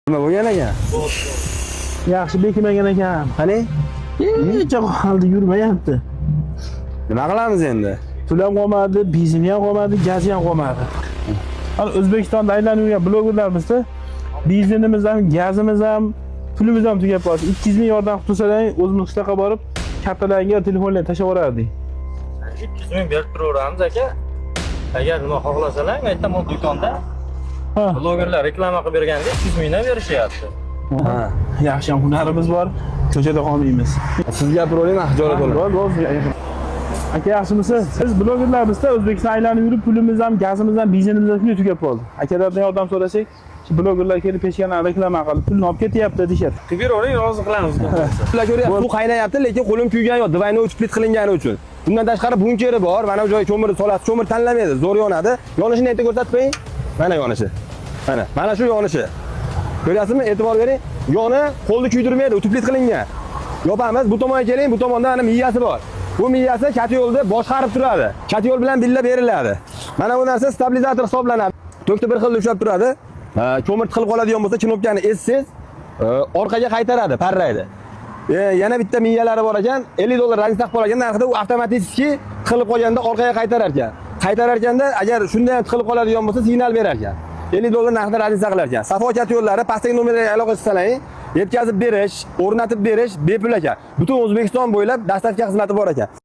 Nima bo'lgan ekan? Yaxshi bekmagan ekan. Qani? Necha qoldi yurmayapti. Nima qilamiz endi? Pul ham qolmadi, benzin ham qolmadi, gaz ham qolmadi. Hali O'zbekistonda aylanib yurgan blogerlarimizda benzinimiz ham, gazimiz ham, pulimiz ham tugab qoldi. 200 ming yordam qilsalar, o'zimiz qishloqqa borib, kattalarga telefonlar tashlab yuborardik. 200 ming berib turaveramiz aka. Agar nima xohlasalar, aytaman do'konda Ha, blogerlar reklama qilib berganda 200 mingdan berishyapti. Ha. yaxshi ham hunarimiz bor. Ko'chada qolmaymiz. Siz gapiravering, Ahjorat bo'ling. Aka yaxshimisiz? Siz blogerlarimizda O'zbekiston aylanib yurib, pulimiz ham, gazimiz ham, benzinimiz ham tugab qoldi. Akalardan yordam so'rasak, shu blogerlar kelib peshkani reklama qilib, pulni olib ketyapti deyshadi. Qilib beravering, rozi qilamiz. Sizlar ko'ryapsiz, suv qaynayapti, lekin qo'lim kuygan yo'q. Divayni o'chib qilingani uchun. Bundan tashqari bunkeri bor. Mana bu joy ko'mir solasiz, ko'mir tanlamaydi, zo'r yonadi. Yonishini endi ko'rsatib qo'ying. Mana yonishi. Mana shu yonishi. Ko'ryapsizmi? E'tibor bering. Yoni qo'lni kuydirmaydi, utiblit qilingan. Yopamiz, bu tomonga keling, bu tomonda mana miyasi bor. Bu miyasi katyolda boshqarib turadi. Katyol bilan billa beriladi. Mana bu narsa stabilizator hisoblanadi. Tokda bir xil ushlab turadi. Ko'mir tiqilib qoladigan bo'lsa, knopkani essiz, orqaga qaytaradi, parraydi. Yana bitta miyalari bor ekan, $50 rangi taqib qolgan narxida u avtomatik tiqilib qolganda orqaga qaytarar ekan. Qaytarar ekanda agar shunday ham tiqilib qoladigan bo'lsa, signal berar ekan. $50 narxida rangi saqlar ekan. Safo katyolari pastdagi nomerga aloqa qilsangiz, yetkazib berish, o'rnatib berish bepul ekan. Butun O'zbekiston bo'ylab dastlabki xizmati bor ekan.